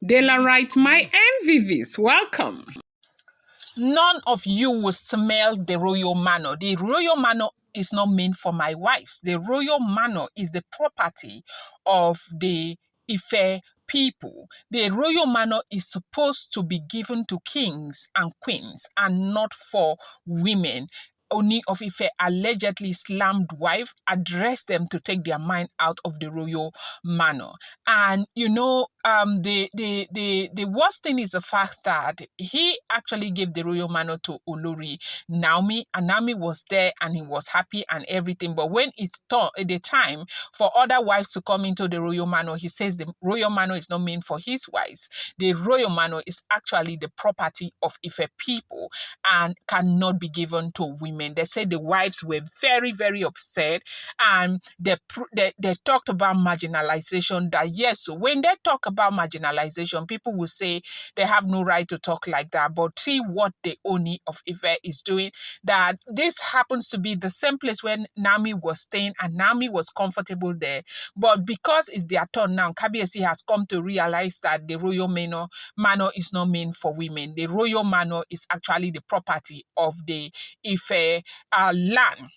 Daylight, my MVVs, welcome. None of you will smell the royal manor. The royal manor is not meant for my wives. The royal manor is the property of the Ife people. The royal manor is supposed to be given to kings and queens and not for women. Ooni of Ife allegedly slammed wife, addressed them to take their mind out of the royal manor. And the worst thing is the fact that he actually gave the royal manor to Olori Naomi, and Naomi was there and he was happy and everything. But when it's the time for other wives to come into the royal manor, he says the royal manor is not meant for his wives. The royal manor is actually the property of Ife people and cannot be given to women. They said the wives were very, very upset, and they talked about marginalization. That yes, so when they talk about marginalization, people will say they have no right to talk like that. But see what the Ooni of Ife is doing. That this happens to be the same place where Naomi was staying, and Naomi was comfortable there. But because it's their turn now, Kabiyesi has come to realize that the royal manor is not meant for women. The royal manor is actually the property of the Ife land.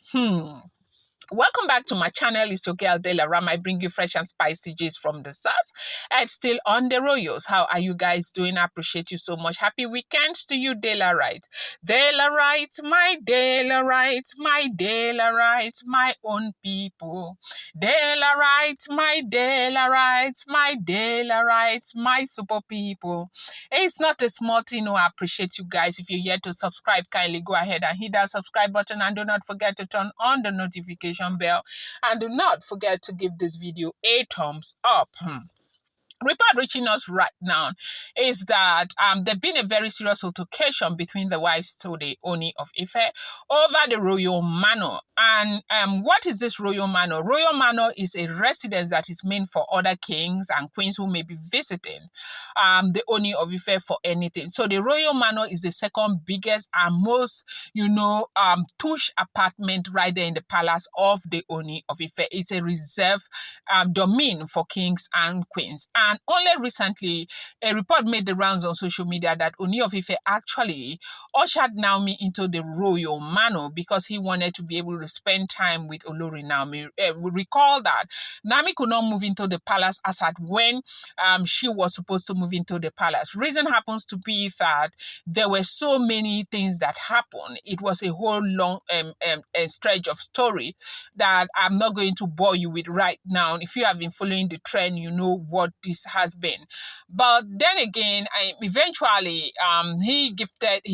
Welcome back to my channel. It's your girl Dela Ram. I bring you fresh and spicy gist from the south and still on the royals. How are you guys doing? I appreciate you so much. Happy weekends to you, Dela Right. Dela Right, my Dela Right, my Dela Right, my own people. Dela Right, my Dela Right, my Dela Right, my super people. It's not a small thing. No, I appreciate you guys. If you're yet to subscribe, kindly go ahead and hit that subscribe button and do not forget to turn on the notification bell, and do not forget to give this video a thumbs up. Report reaching us right now is that there's been a very serious altercation between the wives to the Ooni of Ife over the royal manor. And what is this royal manor? Royal manor is a residence that is meant for other kings and queens who may be visiting the Ooni of Ife for anything. So the royal manor is the second biggest and most, tush apartment right there in the palace of the Ooni of Ife. It's a reserve domain for kings and queens. And only recently, a report made the rounds on social media that Ooni of Ife actually ushered Naomi into the royal manor because he wanted to be able to spend time with Olori Naomi. We recall that Naomi could not move into the palace as at when she was supposed to move into the palace. Reason happens to be that there were so many things that happened. It was a whole long stretch of story that I'm not going to bore you with right now. If you have been following the trend, you know what this has been. But then again, eventually he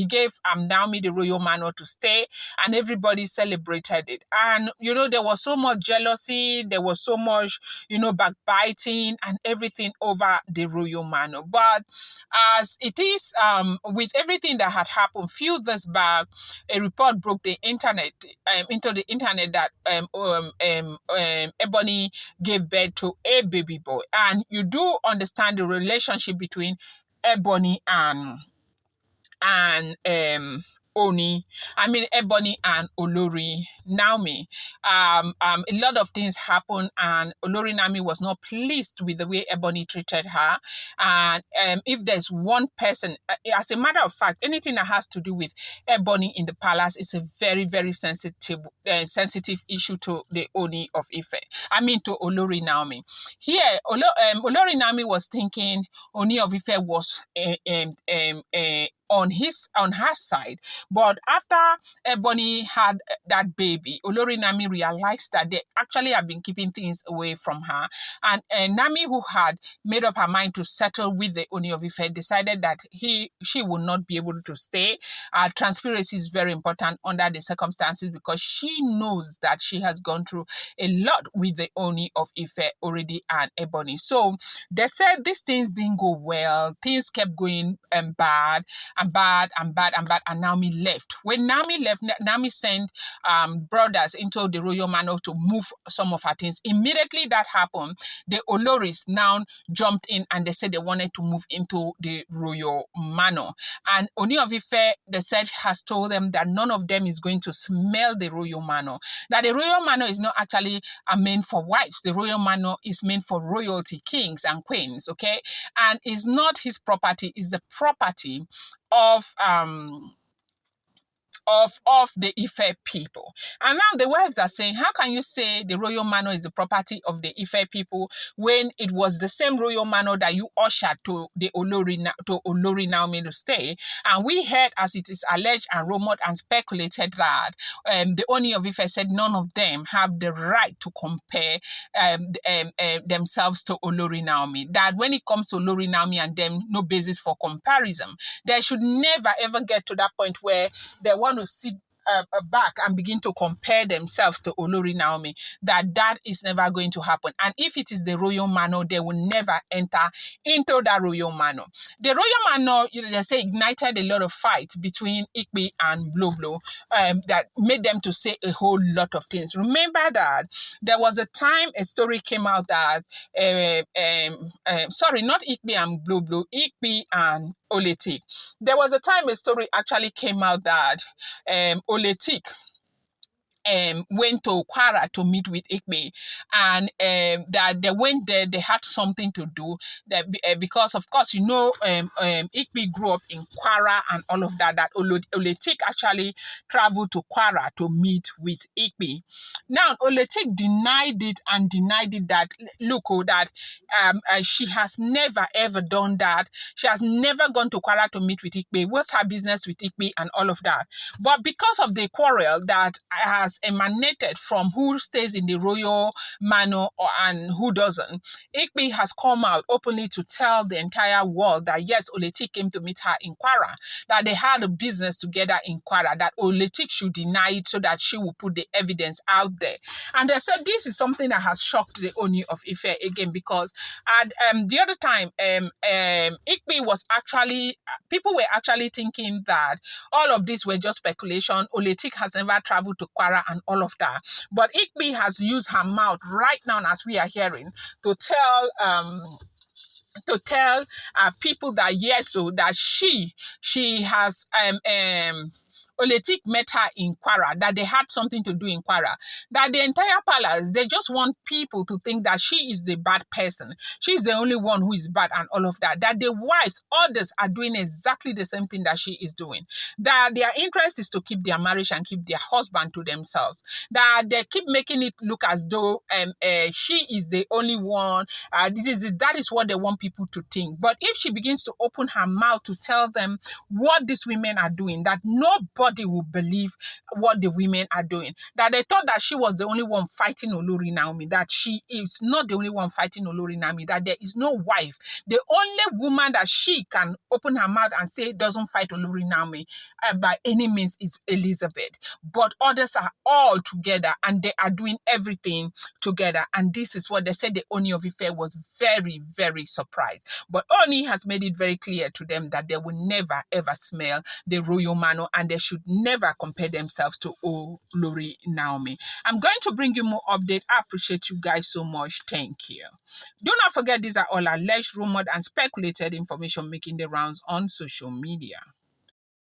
gave Naomi the royal manor to stay, and everybody celebrated it. And there was so much jealousy, there was so much backbiting and everything over the royal manor. But as it is, with everything that had happened few days back, a report broke the internet into the internet that Ebony gave birth to a baby boy. And you do understand the relationship between Ebony and Ooni. Ebony and Olori Naomi. A lot of things happened, and Olori Naomi was not pleased with the way Ebony treated her. And if there's one person, as a matter of fact, anything that has to do with Ebony in the palace is a very, very sensitive issue to the Ooni of Ife. To Olori Naomi. Here, Olori Naomi was thinking Ooni of Ife was on her side. But after Ebony had that baby, Olori Naomi realized that they actually have been keeping things away from her. And Naomi, who had made up her mind to settle with the Ooni of Ife, decided that she would not be able to stay. Transparency is very important under the circumstances because she knows that she has gone through a lot with the Ooni of Ife already and Ebony. So they said these things didn't go well. Things kept going bad. and bad and bad and bad, and Naomi left. When Naomi left, Naomi sent brothers into the royal manor to move some of her things. Immediately that happened, the Oloris now jumped in and they said they wanted to move into the royal manor. And Ooni of Ife, they said, has told them that none of them is going to smell the royal manor. That the royal manor is not actually meant for wives. The royal manor is meant for royalty, kings and queens, okay? And it's not his property, it's the property of the Ife people. And now the wives are saying, how can you say the royal manor is the property of the Ife people when it was the same royal manor that you ushered to the Olori Naomi to stay? And we heard, as it is alleged and rumored and speculated, that the Ooni of Ife said none of them have the right to compare themselves to Olori Naomi. That when it comes to Olori Naomi and them, no basis for comparison. They should never ever get to that point where they want to sit back and begin to compare themselves to Olori Naomi. That is never going to happen. And if it is the royal manor, they will never enter into that royal manor. The royal manor, they say, ignited a lot of fight between Ikpi and Bloblo that made them to say a whole lot of things. Remember that there was a time a story came out that, sorry, not Ikpi and Bloblo, Ikpi and Oletik. There was a time a story actually came out that Oletik went to Kwara to meet with Ikpe, and that they went there, they had something to do, that because of course, Ikpe grew up in Kwara and all of that, Oletik actually traveled to Kwara to meet with Ikpe. Now, Oletik denied it that, look, that she has never ever done that. She has never gone to Kwara to meet with Ikpe. What's her business with Ikpe and all of that? But because of the quarrel that has emanated from who stays in the royal manor and who doesn't, Ikpe has come out openly to tell the entire world that yes, Oletik came to meet her in Kwara, that they had a business together in Kwara, that Oletik should deny it so that she will put the evidence out there. And they said this is something that has shocked the Ooni of Ife again, because at the other time, Ikpe was actually, people were actually thinking that all of this were just speculation. Oletik has never traveled to Kwara and all of that. But Ikpe has used her mouth right now, as we are hearing, to tell people that yes, so that she has Oletik met her in Kwara, that they had something to do in Kwara, that the entire palace, they just want people to think that she is the bad person. She's the only one who is bad and all of that. That the wives, others are doing exactly the same thing that she is doing. That their interest is to keep their marriage and keep their husband to themselves. That they keep making it look as though she is the only one. That is what they want people to think. But if she begins to open her mouth to tell them what these women are doing, that nobody will believe what the women are doing. That they thought that she was the only one fighting Olori Naomi, that she is not the only one fighting Olori Naomi, that there is no wife. The only woman that she can open her mouth and say doesn't fight Olori Naomi by any means is Elizabeth. But others are all together and they are doing everything together. And this is what they said the Ooni of Ife was very, very surprised. But Ooni has made it very clear to them that they will never ever smell the royal manor and they should never compare themselves to Olori Naomi. I'm going to bring you more update. I appreciate you guys so much. Thank you. Do not forget, these are all alleged, rumored, and speculated information making the rounds on social media.